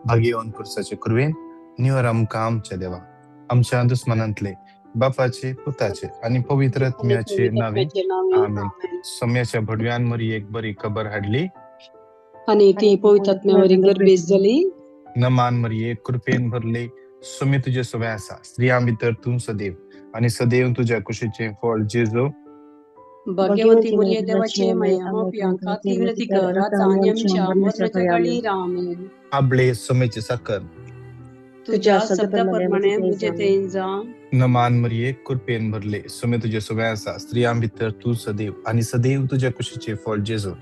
भाग्यवान पुरुषाचे कुरवेन निवर आमकां आमच्या देवा आमच्या दुस्मनांतले बापाचे पुताचे आणि पवित्रत्म्याचे नावे आमेन. सम्याच्या भडव्यान मरी एक बरी खबर हाडली आणि ती पवित्रात्म्यावरी गर्भेस झाली. नमान मरिये कृपेन भरले सुमी तुझे सवय आसा स्त्रियां भितर तू सदैव आणि सदैव तुझ्या कुशीचे फळ जेजो. भाग्यवती मरिये देवाचे माये आमोपियांका ती विनंती कर आता आणि आमच्या मरणाच्या काळी आमेन. आबळे समेचे साकर तुझ्या शब्दाप्रमाणे मुझे तेन जा. नमान मरिये कृपेन भरले सुमी तुझे सवय आसा स्त्रियां भितर तू सदैव आणि सदैव तुझ्या कुशीचे फळ जेजो.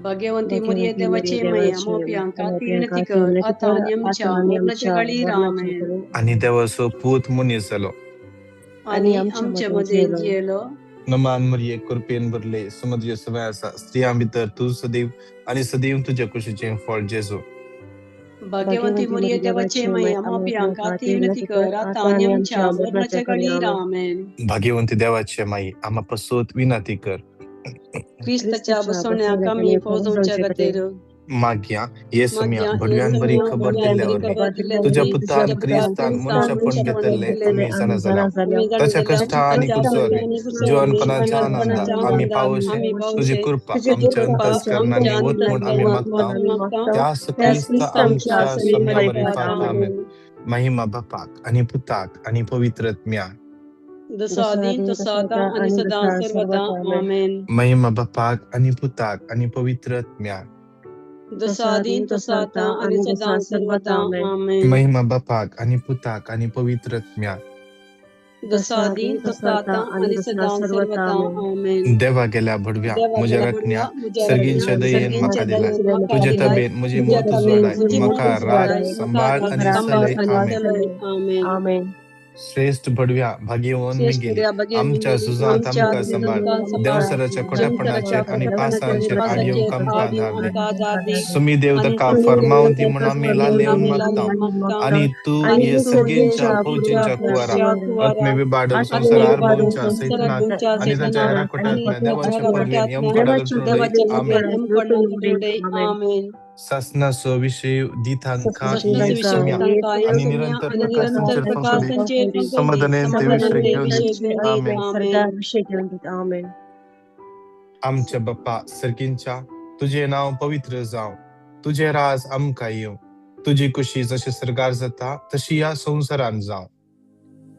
भाग्यवंती मरिये देवाचे माये आमोपियांका ती विनंती कर आता आणि आमच्या मरणाच्या काळी आमेन. आणि देवाचो पूत मुनीस जालो आणि आमच्या मध्ये जियेलो. नमान मरिये कृपेन भरले सुमी तुझे सवय आसा स्त्रियां भितर तू सदैव आणि सदैव तुझ्या कुशीचे फळ जेजो. भाग्यवंती मरिये देवाचे माये आमोपियांका ती विनंती कर आता आणि आमच्या मरणाच्या काळी आमेन. भाग्यवंती देवाचे माई आम्हा पसोत विनंती कर क्रिस्ताच्या बसवण्याक आम्ही फौजांच्या खातीर माग्या येसुम्या भडव्यान बरी खबर दिल्यावर तुझ्या पुतान क्रिस्तान मनशापण घेतले आम्ही सण झाला त्याच्या कष्टा आणि कुसोरे जीवनपणाच्या आनंदात आम्ही पावशे तुझी कृपा आमच्या अंतस्करणाने होत म्हणून आम्ही मागता त्यास क्रिस्त आमच्या सम्यावरी पाहता आमेन. महिमा बापाक आणि पुताक आणि पवित्रत्म्या जसा आधी तसा आता आणि सदा सर्वदा आमेन. महिमा बापाक आणि पुताक आणि पवित्रत्म्या जसा आधी तसा आता आणि सदा सर्वदा आमेन. महिमा बापाक आणि पुताक आणि पवित्रत्म्या जसा आधी तसा आता आणि सदा सर्वदा आमेन. देवा गेल्या भडव्या म्हज्या रत्न्या सर्गींच्या दयेन म्हाका दिला तुझे तबेन म्हजी मोत जोडाय म्हाका राग संभाळ आणि सलय आमेन. आमेन. श्रेष्ठ भडव्या भाग्यवान गेले आमच्या सुजात आमका संभाळ देवसराच्या खोट्यापणाचेर आणि पासांचेर आडयोंक आमकां धाडले सुमी देवदका फरमावंती म्हण आमी लालेवन मागता आणि तू ये सर्गींच्या फौजेंच्या कुवारा आत्मे विबाडव संसारार बोंच्या सैतानाक आणि ताच्या हेरा खोट्यातल्या देवाच्या पदवीन यमकडा आमेन. शासनाचो विषय दितांका आणि निरंतर प्रकाशांचेर समाधानेन ते विषय घेऊन आमेन. आमच्या बाप्पा सर्गींच्या तुझे नाव पवित्र जावं तुझे राज आमकां येवं तुझी कुशी जशी सरगार जाता तशी या संसारान जावं.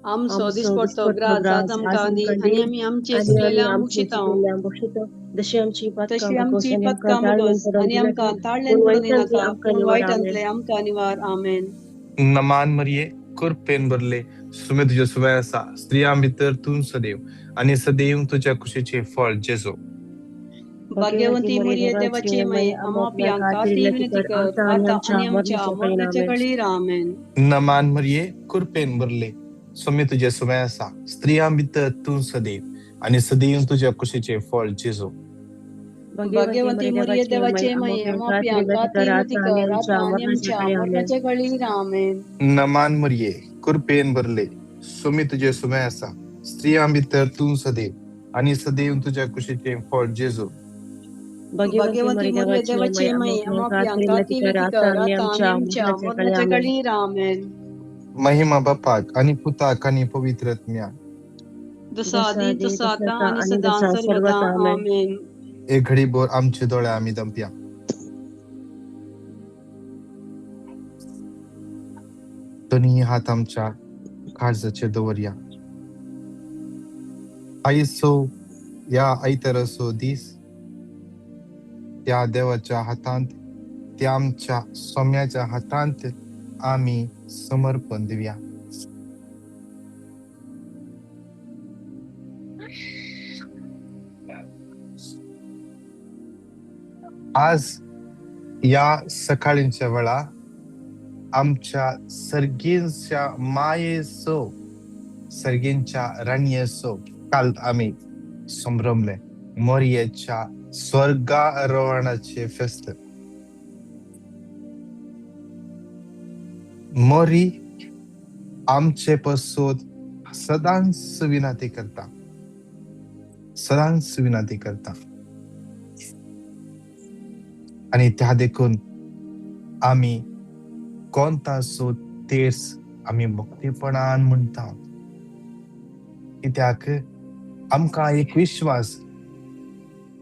आमचो दिसपडटो ग्रास आज आमकां दी आणि आमी आमचे चुकलेल्या मुक्षिता तशी आमची पदकां मुदोस आणि आमकां ताळ्यान पडूं नाका पूण वायटांतले आमकां निवार आमेन. नमान मरिये कृपेन भरले सुमे तुझे सवय आसा स्त्रियां भितर तू सदैव आणि सदैव तुझ्या कुशीचे फळ जेजो. भाग्यवंती मरिये देवाचे माये आमोपियांका ती विनंती कर आता आणि आमच्या मरणाच्या काळी आमेन. नमान मरिये कृपेन भरले सुमे तुझे सवय आसा स्त्रियां भितर तू सदैव आणि सदैव तुझ्या कुशीचे फळ जेजो. भाग्यवंती मरिये देवाचे माये आमोपियांका ती विनंती कर आता आणि आमच्या मरणाच्या काळी आमेन. नमान मरिये कृपेन भरले सुमे तुझे सवय आसा स्त्रियां भितर तू सदैव आणि सदैव तुझ्या कुशीचे फळ जेजो. भाग्यवंती मरिये देवाचे माये आमोपियांका ती विनंती कर आता आणि आमच्या मरणाच्या काळी आमेन. महिमा बापाक आणि पुताक आणि पवित्रत्म्या जसा आधी तसा आता आणि सदा सर्वदा आमेन. एक घडी बोर आमचे डोळे आम्ही दंप्या दोन्ही हात आमच्या काळजाचेर दवरया. आयसो या आयतरसो दीस त्या देवाच्या हातांत त्या आमच्या सोम्याच्या हातांत आम्ही समर्पण दिवया. आज या सकाळींच्या वेळा आमच्या सर्गींच्या मायेचो सर्गींच्या राणयेचो काल आम्ही संभ्रमले मोरयेच्या स्वर्गारोहणाचे फेस्त. मोरी आमचे पसोत सदांच विनंती करता आणि त्या देखून आम्ही कोणता सो तेर्स आम्ही भक्तीपणान म्हणटा, कित्याक आमकां एक विश्वास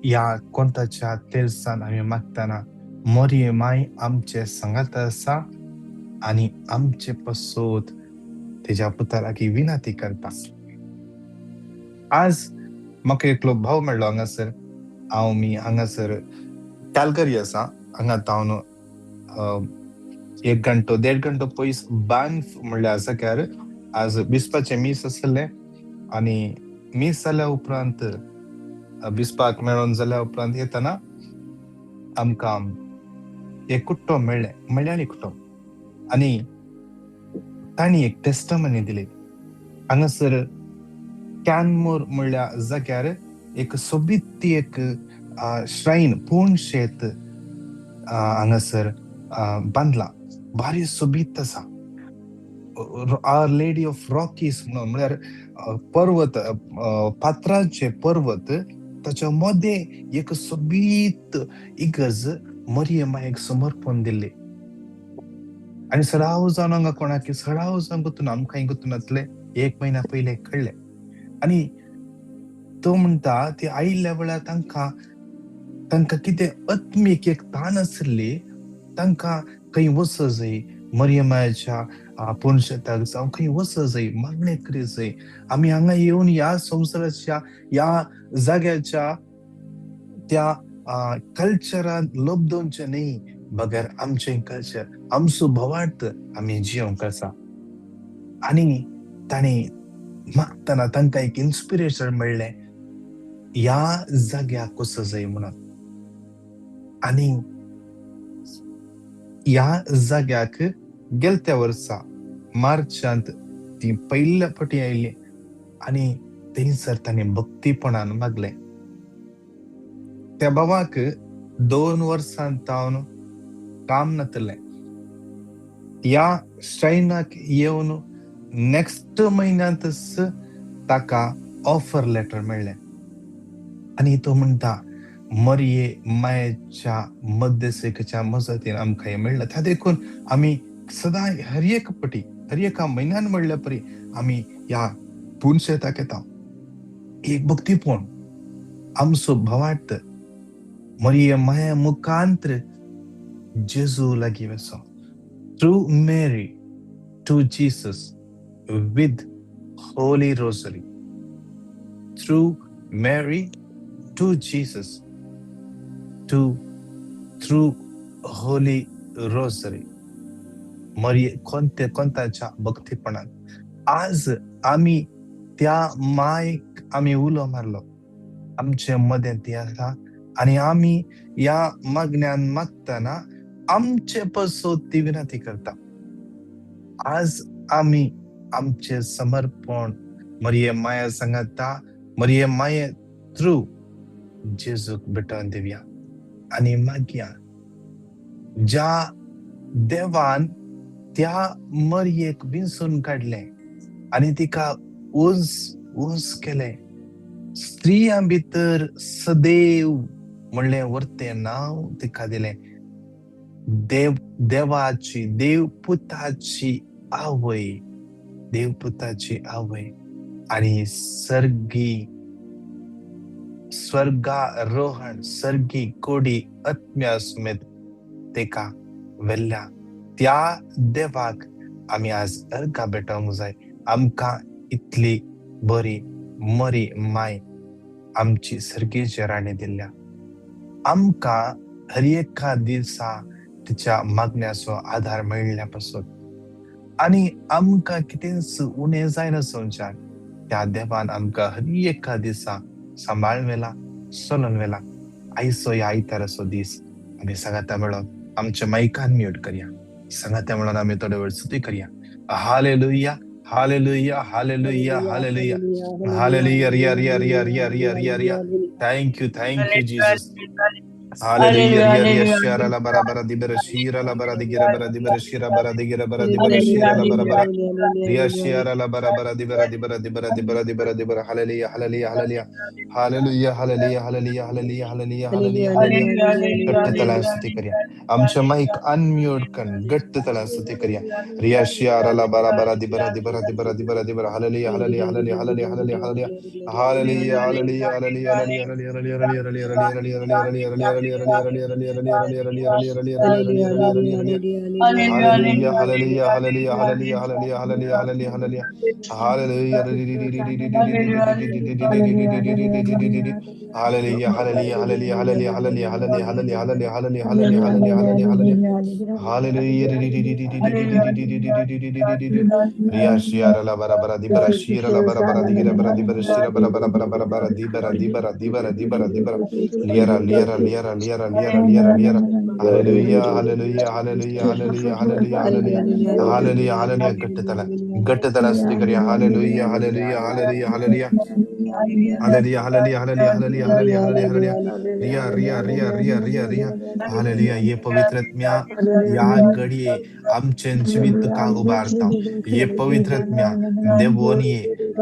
या कोणताच्या तेर्सान आम्ही मागताना मोरये माय आमचे संगत आसा आणि आमचे पसोत तेच्या पुता लागीं विनंती करता. आज म्हाका एकलो भाव मेळ्ळो हांगासर. मी हांगासर कॅलगरी आसा. हांगा तावन 1 घंटो 1.5 घंटो पयस बान्फ म्हणल्यार आसा कार आज बिस्पाचे मीस आसले आणि मीस जाल्या उपरांत बिस्पाक मेळोन जाल्या उपरांत येताना आमकां एक कुट्टो मल्याळी कुट्टो आणि तांणी एक टेस्टमनी दिली. हांगासर कॅनमोर म्हणल्या जाग्यार एक सोबीत ती एक श्राइन पूर्ण शेत हांगासर बांदला. भारी सोबीत आसा. आवर लेडी ऑफ रॉकीज म्हळ्यार पर्वत, पात्रांचे पर्वत, ताच्या मध्ये एक सोबीत इगर्ज मोरये मायेक समर्पण दिल्ली. आणि सडाव जावन हांगा कोणाक सडाव जावन गुतून आमकां गुतूनातले 1 महिना पयले कळले. आणि तो म्हणटा ती आयिल्ल्या वेळार तांकां कितें आत्मीक एक ताण आसली. तांकां खंय वच जाय, मोरये मायेच्या पुणशेताक जावं खंय वच जाय, मागणे करी जाय. आमी हांगा येवन ह्या संवसाराच्या ह्या जाग्याच्या त्या कल्चरान लोबदोवचें न्ही, बगर आमचें कल्चर आमचो भवार्थ आमी जियोंक आसा. आनी ताणें मागतना तांकां एक इन्स्पिरेशन मेळ्ळें ह्या जाग्याक वच जाय म्हणून. आनी ह्या जाग्याक गेलत्या वर्सा मार्चांत ती पयल्या फावटी आयिल्ली आनी थंयसर ताणें भक्तीपणान मागलें. त्या भावाक 2 वर्सां तावन काम नातलें. ह्या श्राइनाक येवन नेक्स्ट म्हयन्यांतच ताका ऑफर लेटर मेळ्ळें. आनी तो म्हणटा मोरये मायेच्या मध्यस्थीकेच्या मजतीन आमकां हें मेळ्ळें. त्या देखून आमी सदां हर एका म्हयन्यान म्हणल्या परी आमी ह्या पुणशेताक येता. एक भक्तीपण आमचो भवार्थ मोरये माये मुखांतर जेजू लागीं वचो. Through Mary to Jesus with Holy Rosary. Through Mary to Jesus, through Holy Rosary. मोरये कोणत्याच्या भक्तीपणान आज आमी त्या मायक आमी उलो मारलो. आमचे मदें ती आसा आनी आमी ह्या मागण्यान मागतना आमचे पसोत ती विनंती करता. आज आमी आमचे समर्पण मोरये माये सांगता, मोरये माये थ्रू जेजूक भेटोवन दिवया आनी मागया ज्या देवान त्या मोरयेक विंचून काडलें आनी तिका उंच केलें. स्त्रियां भितर सदैव म्हणलें व्हरतें नांव तिका दिलें. देवपुताची आवय आणि स्वर्गारोहण सर्गी कोडी आत्म्या समेत तेका वेल्ल्या. त्या देवाक आमी आज अर्घा भेटोवंक जाय. आमकां इतली बरी मोरी माय आमची सर्गेची राणी दिल्या. आमकां हर एका दिसा तिच्या मागण्याचो आधार मेळ्ळ्या पासून आनी आमकां कितेंच उणें जायना संवसार त्या देवान आमकां हर एका दिसा सांबाळून व्हेला, चलोवन व्हेला. आयचो ह्या आयताराचो दीस आमी सांगाता मेळोन आमच्या मायकान म्यूट करया. सांगाता मेळोन आमी थोडे वेळ स्तुती करया. हालेलुया, हालेलुया, हालेलुया, हालेलुया, हालेलुया, रिया रिया रिया रिया रिया रिया रिया. Thank you Jesus. Hallelujah. Ria shara la bara bara di bara shira la bara di gira bara di bara shira bara di gira bara di bara shira la bara bara. Ria shara la bara bara di bara di bara di bara di bara di bara di bara. Hallelujah. Hallelujah. Hallelujah. Hallelujah. Hallelujah. Hallelujah. Hallelujah. Hallelujah. Hallelujah. Hallelujah. घट्ट तळा स्तुती करूया. आमच्या mic unmute कन घट्ट तळा स्तुती करूया. रिया शियारा ला bara bara di bara di bara di bara di bara di bara. Hallelujah. Hallelujah. Hallelujah. Hallelujah. Hallelujah. Hallelujah. Hallelujah, hallelujah, hallelujah, hallelujah, hallelujah, hallelujah, hallelujah, hallelujah, hallelujah, hallelujah, hallelujah, hallelujah. Hallelujah. Hallelujah, hallelujah, hallelujah, hallelujah, hallelujah, hallelujah, hallelujah, hallelujah, hallelujah, hallelujah, hallelujah, hallelujah. Hallelujah. Ria shiara la bara bara di bara shira la bara bara di gira bara di bara shira bara bara bara bara bara di bara di bara di bara di bara di bara liara liara liara liara liara liara liara. Hallelujah, hallelujah, hallelujah, hallelujah, hallelujah, hallelujah, hallelujah, hallelujah. गट्टतला स्तुति करिए. Hallelujah, hallelujah, hallelujah, hallelujah. Hallelujah, hallelujah, hallelujah, hallelujah, hallelujah, hallelujah, hallelujah. रिया रिया रिया रिया रिया रिया हालेलुया. ये पवित्र आत्म्या या घडीये आमचे जीवित का उभारता. ये पवित्र आत्म्या देवोनिये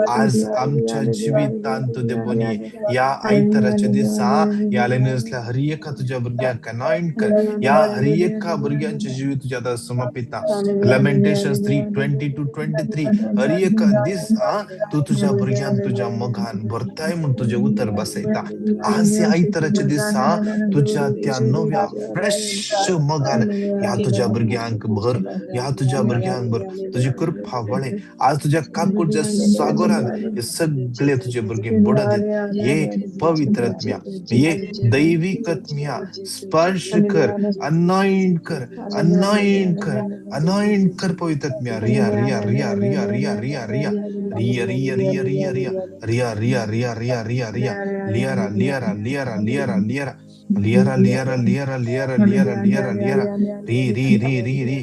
आज आमच्या जीवितांत देवोनिये या आयतराच्या दिसा या लेनसल्या हर एका तुझ्या भुरग्याक अनॉइंट कर. या हर एका भुरग्यांचे जीवित तुझ्या हातात समर्पिता. Lamentations 3:20-23 हर एका दिसा तू तुझ्या भुरग्यान तुझ्या मगान भरताय म्हणून तुझे उतर बसयता. आज या आयतराच्या दिसा तुझ्या त्या नव्या फ्रेश मगान या तुझ्या भुरग्यांक भर. या तुझ्या भुरग्यांक भर. तुझी कृपा वळे. आज तुझ्या काकूच्या सागरान हे सगळे तुझे भुरगे बुडत. ये पवित्र आत्म्या ये दैविक आत्म्या स्पर्श कर. अनॉइंट कर. अनॉइंट कर. अनॉइंट कर पवित्र आत्म्या. रिया रिया रिया रिया रिया रिया रिया रिया रिया रिया रिया रिया रिया रिया रिया रिया रिया Riya liara liara liara liara liara liara liara liara liara liara liara liara ri ri ri ri ri.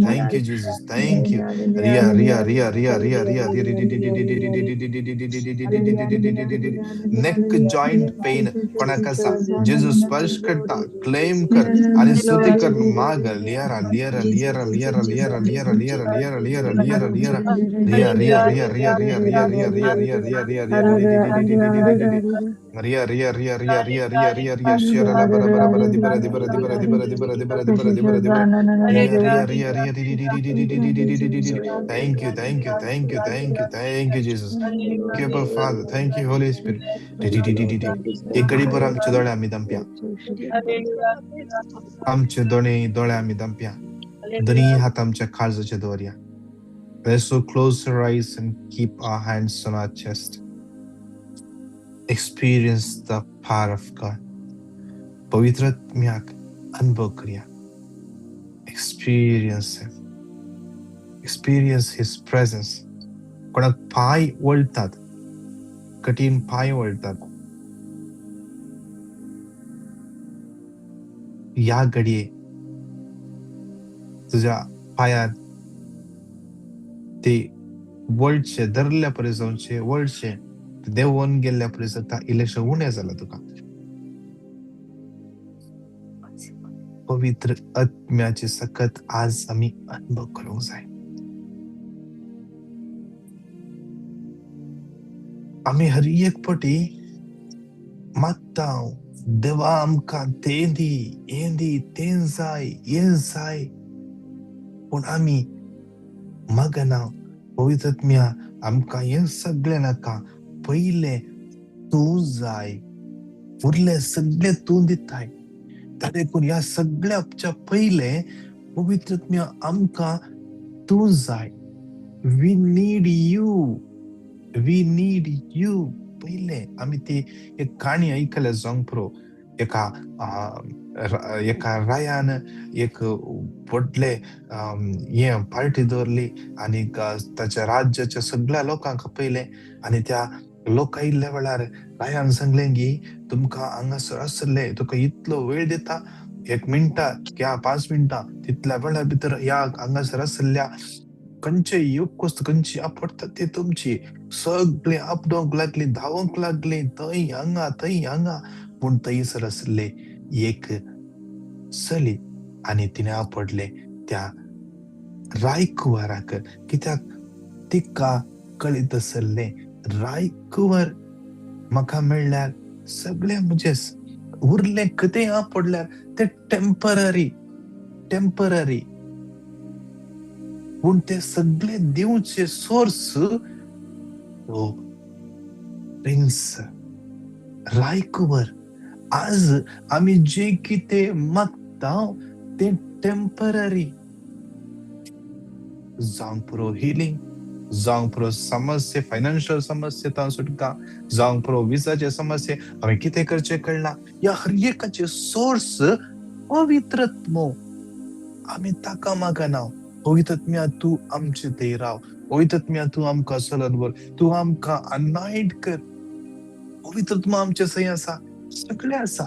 Thank you, Jesus, thank you. Ria ria ria ria ria ria neck joint pain कोणाकसा जेजू स्पर्श करता claim कर आणि स्तुती कर. माग लियारा लियारा लियारा लियारा लियारा लियारा लियारा लियारा लियारा लियारा लियारा रिया रिया रिया रिया रिया रिया रिया रिया रिया रिया रिया Riya Maria, Ria, Ria, Ria, Ria, Ria, Ria, Ria, Shira, la, bara, bara, bara, di, bara, di, bara, di, bara, di, bara, di, bara, di, bara, di, bara, di, bara, di, bara, Ria, Ria, Ria, Ria, di, di, di, di, di, di, di, di, di, di, di, di, di. Thank you, thank you, thank you, thank you, thank you, Jesus. Thank you, Abba Father. Thank you, Holy Spirit. Di, di, di, di, di, di. एक घडी भर आमच्या डोळे आम्ही दंप्या. आमचे डोळे आम्ही दंप्या. दोन्ही हात आमच्या काळजाच्या दवरया. Let's so close our eyes and keep our hands on our chest. Experience the power of God. पवित्र आत्म्याक अनुभव करूया. Experience Him. Experience His presence. कोणाक पाय वळतात, कठीण पाय वळतात. या घडये तुझ्या पायात ते वळचे धरल्या परी जाऊनचे वळचे देवून गेल्या परी जाता इलेश उणे झाला तुका. पवित्र आत्म्याचे सकत आज आम्ही अनुभव करूंक जाय. आम्ही हर एक पटी मागता देवा आमकां तें दी हें दी तें जाय हें जाय पूण आमी मागना. पवित्र आत्म्या आमकां हें सगळें नाका, पयलें तूं जाय, उरलें सगळें तूं दिताय. देखून ह्या सगळ्याच्या पयलें पवित्र आत्म्या आमकां तूं जाय. We need you, we need you. पयलें आमी ती एक काणी ऐकल्या जावंक पुरो. एका रायान एक व्हडले हे पार्टी दवरली आनी ताच्या राज्याच्या सगळ्या लोकांक पयलें आनी त्या लोक आयिल्ल्या वेळार रायान सांगलें की तुमकां हांगासर आसले तुका इतलो वेळ दिता, 1 मिनटां किंवा 5 मिनटां तितल्या वेळा भितर ह्या हांगासर आसल्या खंयचे योग वस्त खंयची आपडटा ती तुमची. सगळे आपडोंक लागली, धांवंक लागली थंय हांगा थंय हांगा. पूण थंयसर आसले एक चली आनी तिणें आपडले त्या रायकुवाराक, कित्याक तिका कळीत आसले रायकुवर म्हाका मेळ्ळ्यार सगळे म्हजे उरले कितें आपडल्यार ते टेम्पररी पूण ते सगळे दिवचे सोर्स तो प्रिन्स रायकुवर. आज आमी जे कितें मागता ते टेम्पररी, जावंक पुरो हिलिंग, जावंक पुरो समस्ये, फायनान्शियल समस्ये सुटका, जावंक पुरो विजाचे समस्ये, हांवें कितें करचें कळना, ह्या हर एकाचे सोर्स पवित्रत्व. आमी ताका मागना, पवित्रत्म्या तूं आमचे थंय राव, पवित्रत्म्या तूं आमकां चलत व्हर, तूं आमकां अनायट कर. पवित्रत्व आमचे थंय आसा, सगळे आसा.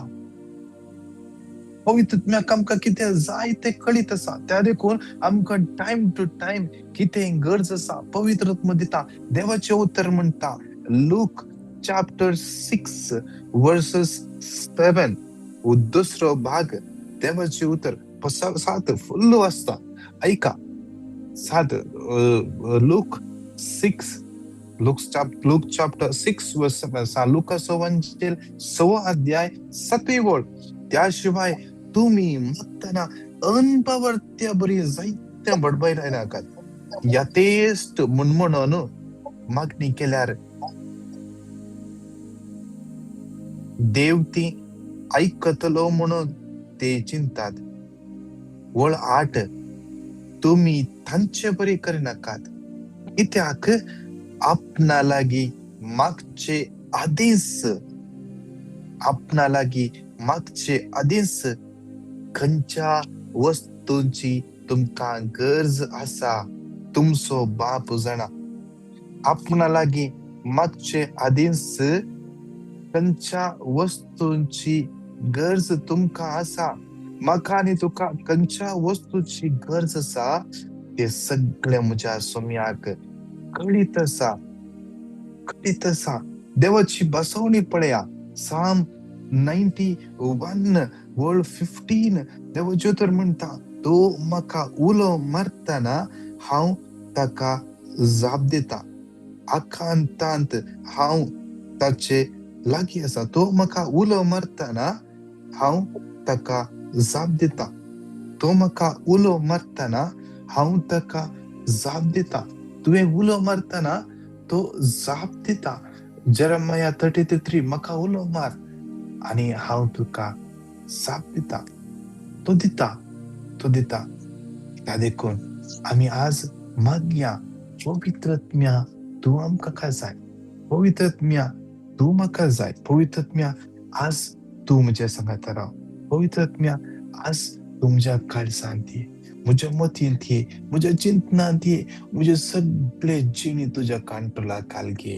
पवित्रत्म्याक आमकां कितें जाय तें कळीत आसा, त्या देखून आमकां टायम टू टायम कितें गरज आसा पवित्रत्व दिता. देवाचें उतर म्हणटा लूक चॅप्टर 6 वर्सेस 7 दुसरो भाग. देवाचें उतर 7 फुल्ल वाचता, ऐका. 7 लूक चॅप्टर 6 वर्स 7. लुकाचो वंचेल 6 अध्याय 7वी ओळ. त्याशिवाय तुम्ही मागतना अनपवर्त्य बरी जायत्या बडबड नाकात, यातेस्ट म्हणून मागणी केल्यार देव ती ऐकतलो म्हणून ते चिंतात. वळ 8. तुम्ही तांचे बरे करिनाकात, कित्याक आपणा लागी मागचे आदेश खंयच्या वस्तूंची तुमकां गरज आसा तुमचो बाप जाणा. आपणा लागी मागचे आदेश खंयच्या वस्तूंची गरज तुमकां आसा. म्हाका आनी तुका खंयच्या वस्तूची गरज आसा ते सगळे म्हज्या सोम्याक कळीत आसा. देवाची बसवणी पळया. साम 91 वर्ड 15. देवाचे उतर म्हणटा, तो म्हाका उलो मारतना हांव ताका जाप दिता. आकांतांत हांव ताचे लागीं आसा. तो म्हाका उलो मारतना हांव ताका जाप दिता. तुवें उलो मारतना तो जाप दिता. जेरेमिया 33 म्हाका उलो मार आनी हांव तुका जाप दिता. तो दिता. त्या देखून आमी आज मागया, पवित्रत्म्या तूं आमकां जाय, पवित्रत्म्या तूं म्हाका जाय, पवित्रत्म्या आज तूं म्हज्या सांगात राव, पवित्रत्म्या आज तूं म्हज्या काळजांत ये, म्हज्या मतींत ये, म्हज्या चिंतनांत ये. म्हजे सगळे जिणी तुज्या कंट्रोलाखाल घे,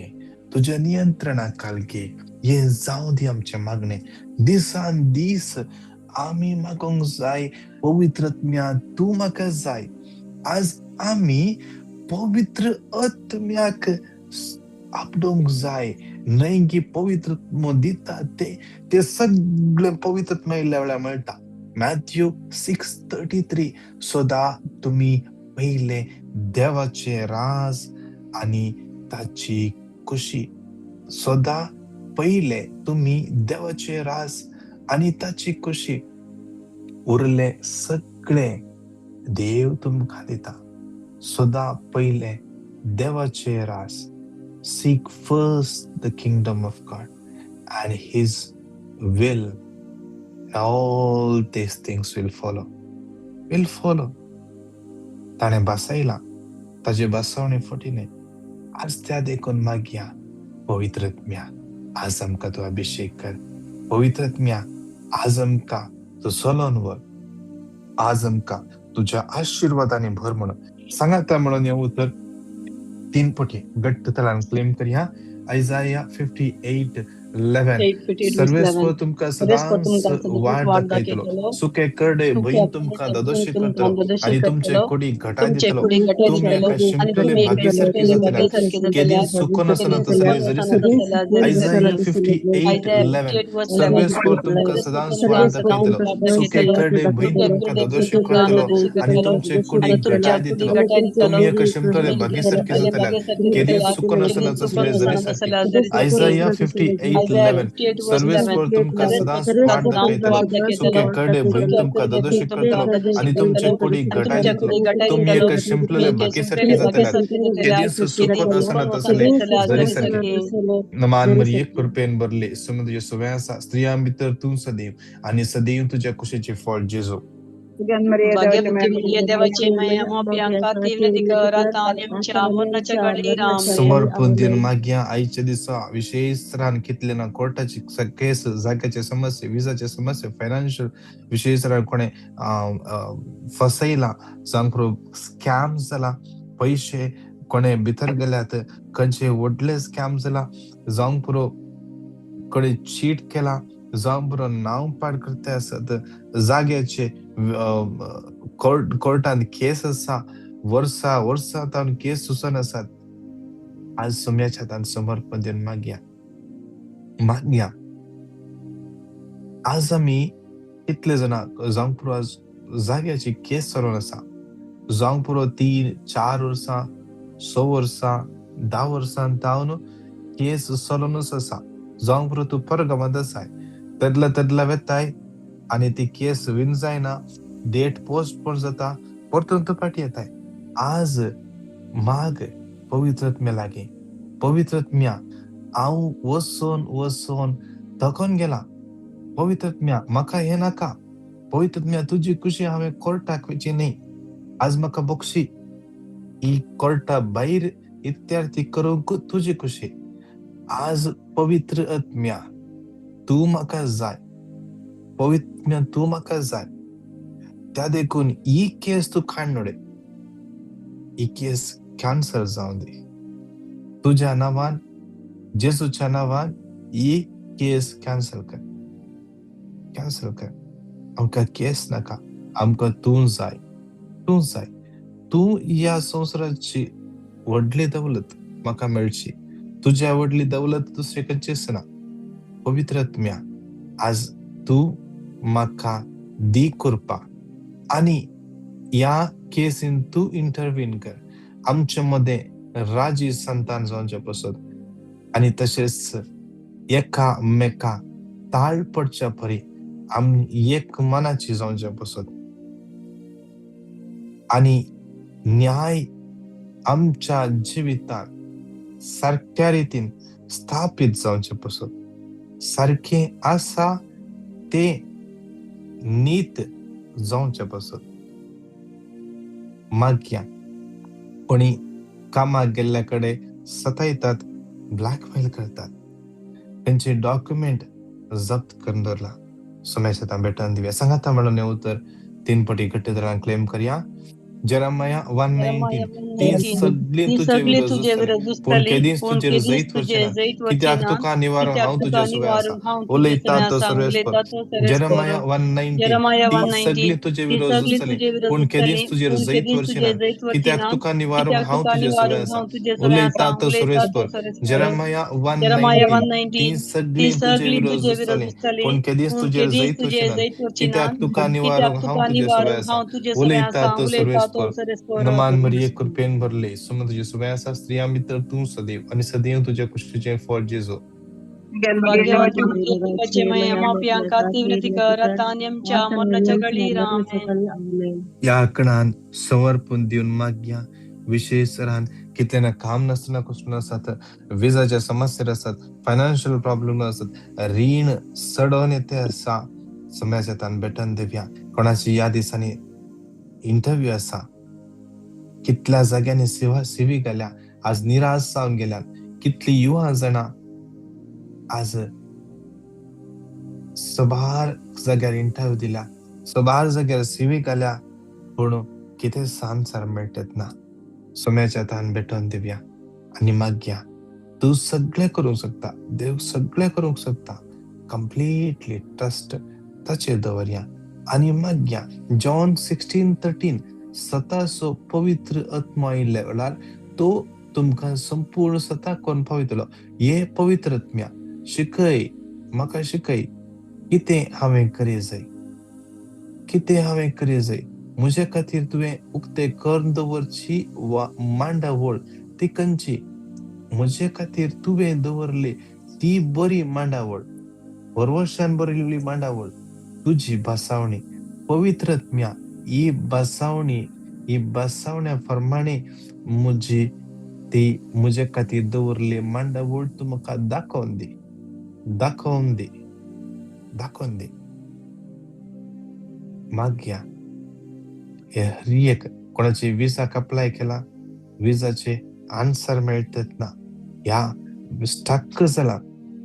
तुज्या नियंत्रणाखाल घे. हे जावं दी आमचे मागणे. दिसान दीस आमी मागोंक जाय, पवित्रत्म्या तूं म्हाका जाय. आज आमी पवित्र आत्म्याक आपणूंक जाय. न्हय की पवित्रत्व दिता ते सगळे पवित्रत्व इल्ल्या वेळार मेळटा. मॅथ्यू 6:33. सदां तुमी पहिले देवाचे राज आनी ताची खुशी. सदां पहिले तुमी देवाचे राज आनी ताची खुशी, उरले सगळे देव तुमकां दिता. सदां पहिले देवाचे राज. Seek first the kingdom of God and His will, and all these things will follow. ताणें बसयला, ताजे बसवणे फटिले. आज त्या देखून मागया, पवित्रत्म्या आज आमकां तूं अभिषेक कर. पवित्रत्म्या आज आमकां तूं चलोवन व्हर. आज आमकां तुज्या आशिर्वादांनी भर म्हणून सांगाता. म्हणून हें उतर 3 पटी घट्ट तळान क्लेम करया. आयजाया 58 11 सर्वेस्पर तुमका सदांच वाट दाखयतलो सुके करडे भयन तुमका ददोशी करतलो आणि तुमचे कोडी घटाय दितलो तुम्ही एका शिंपले भागीसारखे जातल्यात केदीन सुको नसना तसले जरी सर आयझाया 58:11 सर्वेस्पर तुमका सदांच वाट दाखयतलो सुके करडे भयन तुमका ददोशी करतलो आणि तुमचे कोडी घटाय दितलो तुम्ही एका शिंपले भागीसारखे जातल्यात केदीन सुको नसना तसले जरी सारखे आयझाया 58:11 सर्वेस्पर तुमका सदांच वाट दाखयतलो सुके करडे भयन तुमका ददोशी करतलो आणि तुमचे कोडी घटाय दितलो तुम्ही एका शिंपले भागीसारखे जातल्यात केदीन सुको नसना तसले जरी सारखे नमान मरिये कृपेन भरले सुमद येसुव्यासा स्त्रियां भितर तू सदैव आणि सदैव तुझ्या कुशीचे फळ जेजो समर्पण दिन माग्या आईच्या दिसा विशेष रान कितलेना कोर्टाची केस जाग्याचे समस्या विजाचे समस्या फायनान्शियल विशेष रान कोणे फसयला सांगरो स्कॅम जाला पैसे कोणे भितर गेल्यात खंयचे व्हडले स्कॅम जाला जावंक पुरो कडे चीट केला जावंक पुरो नाव पाड करते आसत जाग्याचे कोर्टान केस आसा वर्सा तावन केस सुसन आसात आज सोम्याच्या हातान समर्पण दिन मागया आज आमी इतले जाणा जावंक पुरो आज जाग्याची केस चलोवन आसा जावंक पुरो 3-4 वर्सां 6 वर्सां 10 वर्सां तावन केस चलोवनूच आसा जावंक पुरो तूं परगमांत आसाय तदला वेताय आणि ती केस विन जायना डेट पोस्टपोन जाता परतून तू फाटी येताय आज माग पवित्रत्म्या लागे पवित्रत्म्या हांव वसोन थकोन गेला पवित्रत्म्या म्हाका हे नाका पवित्रत्म्या तुजी खुशी हांवें कोर्टाक वयची न्ही आज म्हाका बक्षी ही कोर्टा भायर इत्यार्थी करूंक तुजी खुशी आज पवित्र आत्म्या तू म्हाका जाय पवित्र तू म्हाका जाय त्या देखून ही केस तू काडनोडे ही केस कॅन्सल जावं दी तुझ्या नावान जेसूच्या नावान ही केस कॅन्सल कर आमकां केस नाका आमकां तू जाय तू ह्या संवसाराची व्हडली दौलत म्हाका मेळची तुझ्या व्हडली दौलत दुसरे खंयचीच ना पवित्र आत्म्या आज तू म्हाका दी कृपा आणि या केसीन तू इंटरव्हीन कर आमच्या मध्ये राजी संतान जावचे पसत आणि तसेच एका मेका ताळ पडच्या परी आम्ही एक मनाची जावचे पसत आणि न्याय आमच्या जिवितांत सारख्या रितीन स्थापित जावचे पसत सारखे आसा ते नीत जावचे पसत माग्या कोणी कामाक गेल्ल्याकडे सतायतात ब्लॅकमेल करतात त्यांचे डॉक्युमेंट जप्त करून दवरला सोम्याच्या तांबेटान दिव्या सांगाता म्हणून उत्तर 3 पटी घट्टेदारान क्लेम करया जेरमाया 119 ती सगळी तुझे विरोध पण केदीस तुझे जैत वचना कित्याक तुका निवारण हांव तुजे सुवे आसा उलयता तो सर्वेस्पर जेरमाया 119 ती सगळी तुझे विरोध उस्तली पण केदीस तुजे जैत वचना कित्याक तुका निवारण हांव तुजे सुवे आसा उलयता तो सर्वेस्पर जेरमाया 119 ती सगळी तुझे विरोध उस्तली पण केदीस तुजे जैत वचना कित्याक तुका निवारण हांव तुजे सुवे आसा उलयता तो सर्वेस्पर नमान मरिये कृपेन भरले सुमद येसुव्यासा स्त्रियां भितर तू सदैव आणि सदैव तुझ्या कुशीचे फळ जेजो या कणान समर्पण दिवन माग्या विशेष रान कितलेना काम नसतना कुसना आसात विजाच्या समस्या आसात फायनान्शियल प्रॉब्लेम आसात रीण सडोन येते आसा समयाच्या तान बेटन देव्या कोणाची या दिसांनी इंटरव्यू आसा कितल्या जाग्यांनी सिवी गेल्या आज निराश जावन गेल्या कितली युवा जाणा आज सबार जाग्यार इंटरव्यू दिल्या सबार जाग्यार सिवी गेल्या पूण कितें सांसार मेळटत ना सोम्याच्या तान बेटोन दिव्या आणि माग्या तू सगळे करूंक शकता, देव सगळे करूंक शकता. कंप्लिटली ट्रस्ट ताचेर दवरया. आनी मागया जॉन 16:13 स्वताचो पवित्र आत्मा आयिल्ल्या वेळार तो तुमकां संपूर्ण स्वता कोण पावयतलो. हे पवित्र आत्म्या शिकय, म्हाका शिकय कितें हांवें करें जाय, कितें हांवें करें जाय. म्हजे खातीर तुवें उक्तें करून दवरची वा मांडावळ ती खंयची. म्हजे खातीर तुवें दवरली ती बरी मांडावळ, वर्षान बरयल्ली मांडावळ, तुजी बासावणी. पवित्र आत्म्या ही बासावण्या प्रमाणे म्हजे खातीर दवरली मांडावळ तूं म्हाका दाखोवन दे. मागया हे हर एक कोणाची विजाक अप्लाय केला, विजाचे आन्सर मेळटत ना. ह्या स्टक जाला,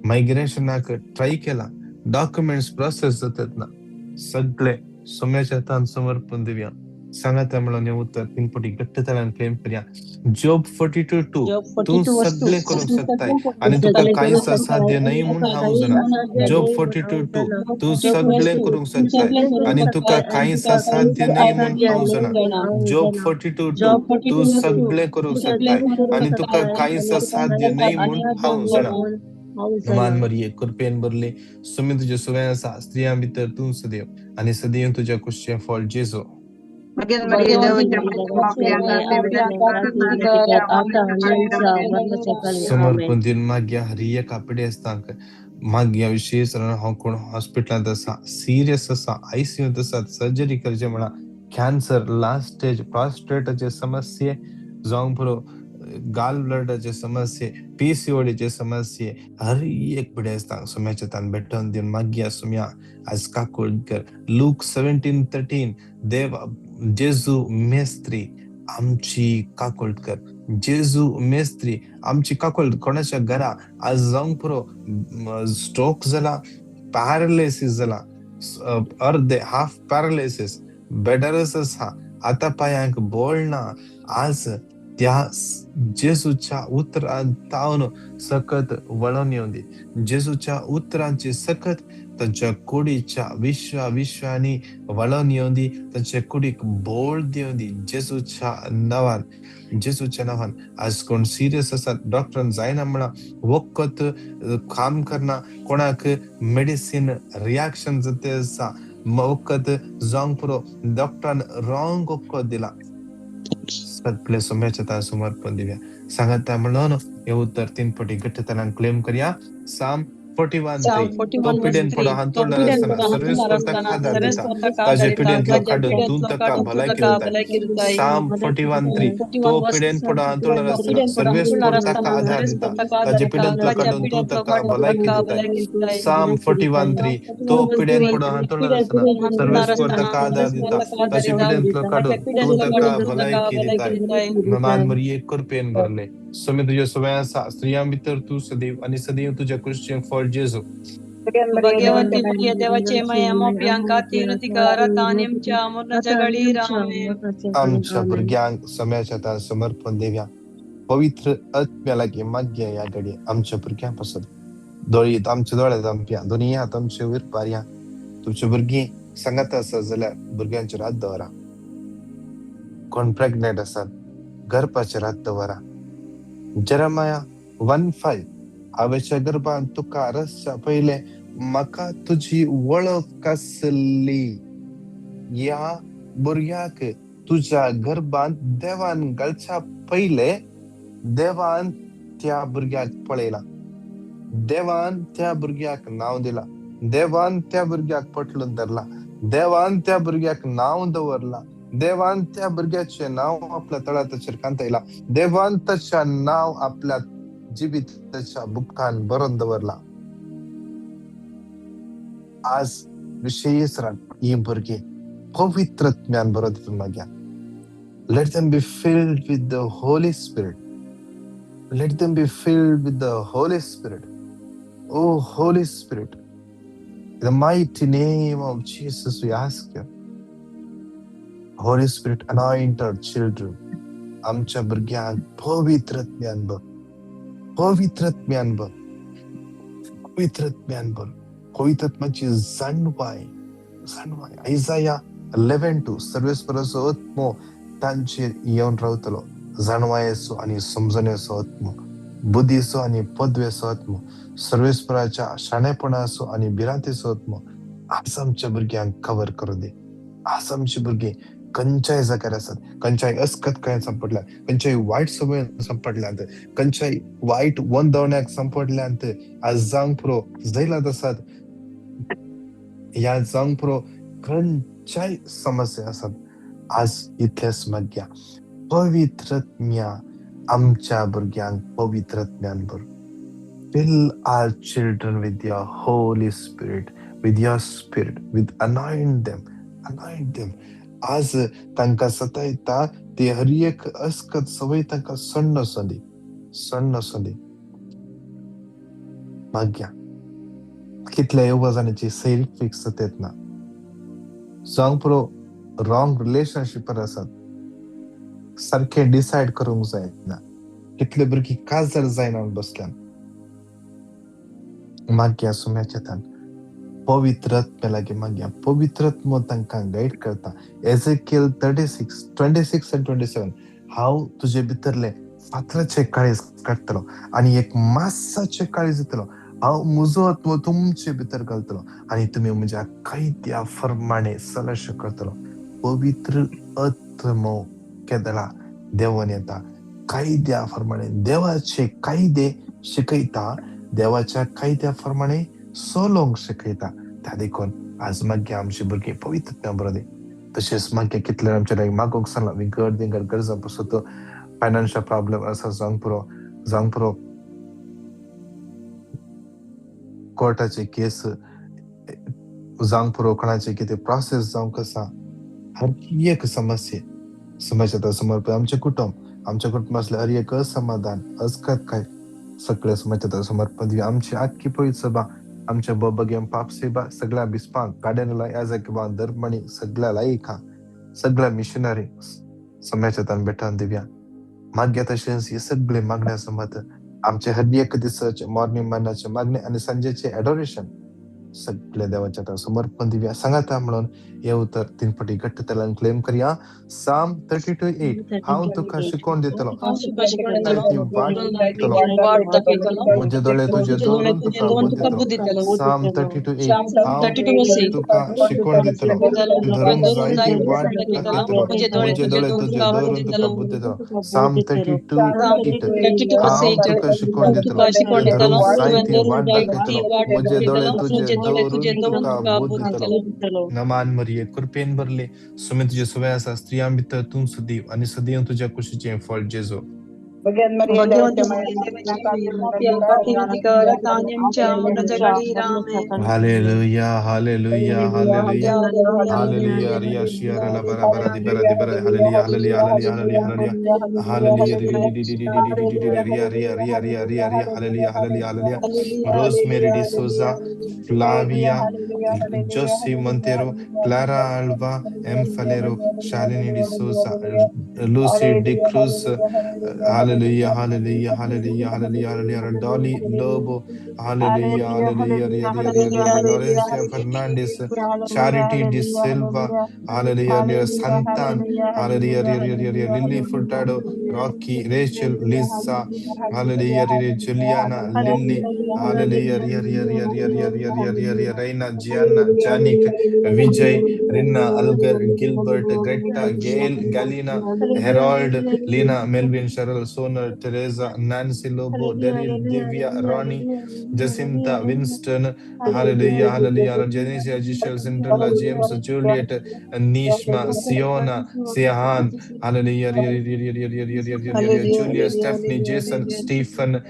मायग्रेशनाक ट्राय केला, डॉक्युमेंट्स प्रोसेस जातात ना. सगळे सोम्याच्या हातान समर्पण दिवया. सांगात म्हणून हे उत्तर 3 पटी घट्टतल्यान क्लेम करया. जॉब 42:2 तू सगळे करूंक शकताय आणि तुका कांयच असाध्य नाही म्हणून हांव जाणा. जॉब 42:2 तू सगळे करूंक शकताय आणि तुका कांयच असाध्य नाही म्हणून हांव जाणा. जॉब 42:2 तू सगळे करूंक शकताय आणि तुका कांयच असाध्य नाही म्हणून हांव जाणा. मान मरिये कृपेन भरले सुमी तुझे सुवें आसा स्त्रियां भितर तूं सदैव आणि सदैव तुझ्या कुशीचें फळ जेजू. समर्पण दिन मागया हर एक आपडे असतांक मागया विशेष हांव कोण हॉस्पिटलांत आसा, सिरियस आसा, आयसीयूंत आसा, सर्जरी करचे म्हणा, कॅन्सर लास्ट स्टेज, प्रॉस्टेटाचे समस्ये जावंक पुरो, गाल ब्लडाचे समस्ये, पीसीओडीचे समस्ये हर एक पिढी असता सुम्याच्या तान भेटून दिवन मागया सुम्या आज काकूळ कर. लूक 17:13 देव जेजू मेस्त्री आमची काकूळ कर. जेजू मेस्त्री आमची काकूळ. कोणाच्या घरा आज जावंक पुरो स्ट्रोक जाला, पॅरालिसिस जाला, अर्धे हाफ पॅरालिसिस, बेडरस आसा, आता पायांक बोळ ना, आज त्या जेजूच्या उतरांत तावन सकत वळून येऊन दे. जेजूच्या उतरांची सकत तांच्या कुडीच्या विश्वांनी वळून येऊन दी. तांच्या कुडीक बोळ देऊन दी जेजूच्या नावान. आज कोण सिरियस आसात, डॉक्टरान जायना म्हणा, वखत काम करना, कोणाक मेडिसिन रिॲक्शन जाते आसा, वखत जावंक पुरो डॉक्टरान रॉंग वखत दिला. सगळे सोम्याच्या तान समर्पण दिव्या. सांगत म्हणून हे उत्तर 3 पटी घट्टतल्यान क्लेम करया. साम 41:3 तो पिडेन पडो हांतोडल्यार आसतना सर्वेस्परता खादार दिता, ताजे पिडेंतलो काडून तूं ताका भलायकी दिताय. साम 41:3 तो पिडेन पडो हांतोडल्यार आसतना सर्वेस्परता आधार दिता, ताजे पिडेंतलो काडून तूं ताका भलायकी दिताय. साम 41:3 तो पिडेन पडो हांतोडल्यार आसतना सर्वेस्परता आधार दिता, ताजे पिडेंतलो काडून तूं ताका भलायकी दिताय. मान मरिये कृपेन भरले सुमी तुझ्या सुवें आसा स्त्रियां भितर तू सदैव आणि सदैव तुझ्या कुशीचें फळ जेजू. भगवती प्रिय देवाचे माया मोपयांका तिरुतिकारा तानिमच्या अमृताच्या गळी रामे. आमच्या भुरग्यांक सोम्याच्या तान समर्पण देव्या. पवित्र आत्म्या लागी मागया या घडी आमच्या भुरग्यां पासून दोळीत आमच्या दोळ्यात आमच्या दोन्ही हात आमचे वयर पारया. तुमची भुरगीं सांगात आसा जाल्यार भुरग्यांचेर हात दवरा. कोण प्रेग्नेंट आसात गर्भाचेर हात दवरा. जेरेमाया 1:5 हावेच्या गर्भान तुका रसच्या पयले म्हाका तुजी वळख आसली. या भुरग्याक तुझ्या गर्भांत देवान घालच्या पयले देवान त्या भुरग्याक पळयला. देवान त्या भुरग्याक नांव दिला. देवान त्या भुरग्याक पटलून धरला. देवान त्या भुरग्याक नांव दवरला. देवान त्या भुरग्याचे नाव आपल्या तळाताचेर कांतयला. देवान ताच्या नाव आपल्या जिविताच्या बुकान बरोवन दवरला. आज विशेष ही भुरगी पवित्र आत्म्यान बरोवन दितून मागया. Let them be filled with the Holy Spirit. Let them be filled with the Holy Spirit. Oh Holy Spirit, in the mighty name of Jesus we ask you. Holy Spirit, anoint our children. आमच्या भुरग्यांक पवित्र आत्म्यान भर. पवित्रत्म्यान भर, पवित्रत्म्यान भर, पवित्रत्म्याची जाणवाय जाणवाय. ऐसाया 11:2 सर्वेस्पराचो आत्मो तांचेर येवन रावतलो. जाणवायेचो आनी समजण्याचो आत्मो, बुद्धीचो आनी पदवेचो आत्मो, सर्वेस्पराच्या शाणेपणाचो आनी भिरांतेचो आत्मो आज आमच्या भुरग्यांक कवर करूं दी. आज आमची भुरगीं खंयच्याय जाग्यार आसात, खंयच्याय अस्खतकायेन सांपडल्यात, खंयच्याय वायट संवयेन सांपडल्यात, खंयच्याय वायट वंदवण्याक सांपडल्यात, आज जावंक पुरो जैलात आसात, ह्या जावंक पुरो खंयच्याय समस्या आसात, आज इतलेंच मागया, पवित्रत्म्या आमच्या भुरग्यांक पवित्रत्म्यान भर. Fill our children with your Holy Spirit, with your Spirit, with anoint them, anoint them. आज तांकां सतायता ती हर एक अस्खत संवय तांकां सण्ण वचूं दी, सण्ण वचूं दी. मागया कितल्या येवजणाची सैरीक फिक्स जातात ना, जावंक पुरो रॉंग रिलेशनशिपार आसात, सारखे डिसायड करूंक जायना, कितले भुरगीं काजार जायना बसल्यान. मागया सुम्याचेतान पवित्रत्म्या लागीं मागया, पवित्रत्म तांकां गायड करता. एझेकिएल 36:26 and 27 हांव तुजे भितरले फातराचे काळीज काडटलो आनी एक मांसाचे काळीज दितलो. हांव म्हजो आत्मो तुमचे भितर घालतलो आनी तुमी म्हज्या कायद्या फर्माणे सलश करतलो. पवित्र आत्मो केदला देवान येता, कायद्या फर्माणे देवाचे कायदे शिकयता, देवाच्या कायद्या प्रमाणे सोलोंक शिकयता. त्या देखून आज मागया आमची भुरगीं पवित्रत्म्या बरोदी. तशेंच मागया कितले आमचे लागीं मागोंक सांगला विंगड विंगड गरजा पसत फायनान्शियल प्रॉब्लेम आसा जावंक पुरो कोर्टाची केस जावंक पुरो, कोणाचे कितें प्रोसेस जावंक आसा, हर एक समस्या समर्पण. आमचे कुटुंबातले हर एक असमाधान, अस्खत काय सगळे समस्या समर्पण दिवया. आमची आख्खी पवित्र सभा, आमच्या बबगेम पाप सेवा, सगळ्या बिस्पांक गाड्याला याजा किंवा धर्मणी सगळ्या लायका, सगळ्या मिशनरी समस्यातान भेटून दिव्या. मागया तशेंच हे सगळे मागण्या समत आमचे हर एक दिसाचे मॉर्निंग मनाचे मागणे आणि संजेचे एडोरेशन सगळे देवाच्या समर्पण दिव्या. सांगाता म्हणून हे उतर 3 पटी घट्ट तेलान क्लेम करूया. साम 32:8 हांव तुका शिकोवन दितलो, ती वाट दाखयतलो, म्हजे दोळे तुजे दवरून तुका बुद्ध दितलो. साम 32:8 हांव तुका शिकोवन दितलो, धरून जायती वाट दाखयतलो, म्हजे दोळे तुजे दवरून तुका बुद्ध दितलो. साम 32:8 हांव तुका शिकोवन दितलो, धरून जायती वाट दाखयतलो, म्हजे दोळे तुजे दवरून तुका बुद्ध दितलो. नमान मरिये कृपेन भरले, सुमे तुझे सवय आसा स्त्रियां भितर तूं सदैव आणि सदैव तुझ्या कुशीचे फळ जेजो. Hallelujah hallelujah hallelujah hallelujah. रिया शियारा ला बरा बरा दी बरा hallelujah hallelujah hallelujah hallelujah hallelujah रिया रिया रिया रिया रिया रिया hallelujah hallelujah hallelujah. Rosemary D'Souza, Flavia, Josie Monteiro, Clara Alva, M Faleiro, Shalini D'Souza, Lucy D'Cruz, hallelujah hallelujah hallelujah hallelujah hallelujah. Dolly Lobo, hallelujah hallelujah रिया रिया रिया रिया. Lorencia Fernandes, Charity D'Silva, hallelujah रिया. संतान, hallelujah रिया रिया Riya. Lily Furtado, Rocky, Rachel, Lisa, hallelujah रिया. Juliana, Lily, hallelujah रिया रिया रिया रिया रिया रिया रिया रिया रिया. Raina, Gianna, Janik, Vijay, Rinna, Algar, Gilbert, Greta, Gail, Galina, Harold, Leena, Melvin, Sheryl, Sonal, Tereza, Nancy, Lobo, Daryl, Divya, Ronnie, Jacinta, Winston, hallelujah hallelujah. Genesia, Jishel, Cinderella, James, Juliet, Nishma, Siona, Siahan, hallelujah रिया रिया रिया रिया रिया रिया रिया. Julia, Stephanie, Jason, Stephen,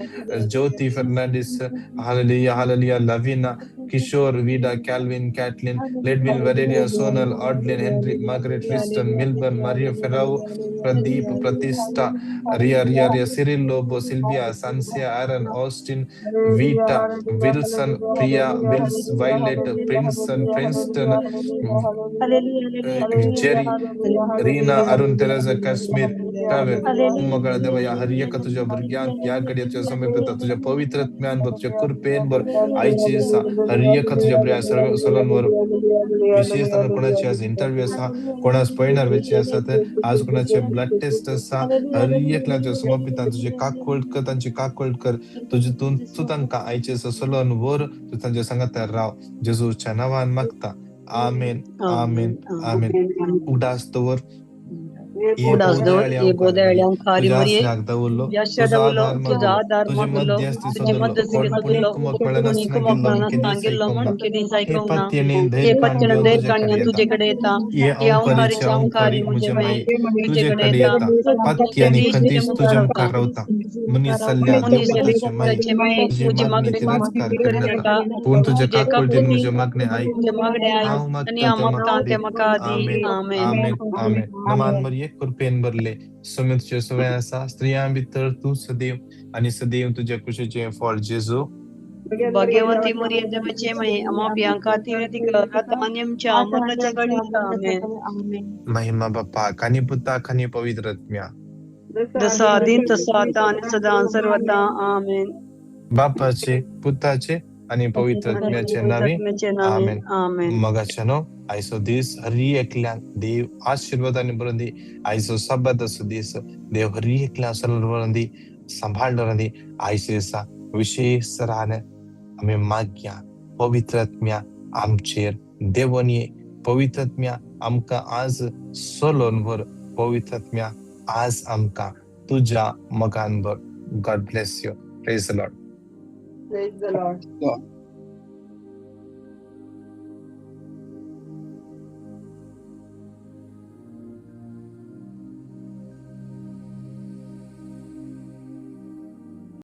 Jyoti Fernandes, hallelujah hallelujah. Lavina, Kishore, Vida, Calvin, Caitlin, Ledwin, Valeria, Sonal, Audlin, Henry, Margaret, Riston, Milburn, Maria Ferrao, Pradeep, Pratishtha, रिया रिया रिया. Cyril, Lobo, Sylvia, Sancia, Aaron, Austin, Vita, Wilson, Priya, Wills, Violet, Prinson, Princeton, Jerry, Reena, Arun, Tereza, Kashmir, मगळ देवा या हर एका तुझ्या भुरग्यांक या घडये तुझ्या समीपता तुझ्या पवित्रत्म्यान बर तुझ्या कृपेन बर आईचे हर एका तुझ्या बऱ्या सलांवर विशेषतः कोणाची आज इंटरव्ह्यू असा कोणास पळणार वेची असा तर आज कोणाचे ब्लड टेस्ट असा हर एकला तुझ्या समर्पिता तुझे काकोळकर कर तुझे तू तांका आईचे सलोन वर तू तांच्या संगत राव जेजूच्या नावान मागता आमेन आमेन आमेन उडास्तवर तुझेकडे कृपेन भरले सुमितचे सवय असा स्त्रियां भितर तू सदैव आणि सदैव तुझ्या कुशीचे फळ जेजू भगवती मरियम देवाचे महे अमा बियांका तिरती कान्यमच्या अमृताच्या गळीत आमेन महिमा बाप्पा खानी पुत्ता खानी पवित्रत्म्या जसा आदीन तसा आता आणि सदा सर्वदा आमेन बापाचे पुत्ताचे आणि पवित्रत्म्याचे नावे आमेन आमेन मगाच्यानो आयसो दीस हरी एकल्या देव आशीर्वादाने बरंदी आयसो सबद सुदीस देव हरी एकल्या सरल बरंदी संभाळणारंदी आयसेसा विशेष राहणे आम्ही माग्या पवित्रत्म्या आमचेर देवनिये पवित्रत्म्या आमका आज सोलोनभर पवित्रत्म्या आज आमका तुझ्या मगानभर God bless you praise the Lord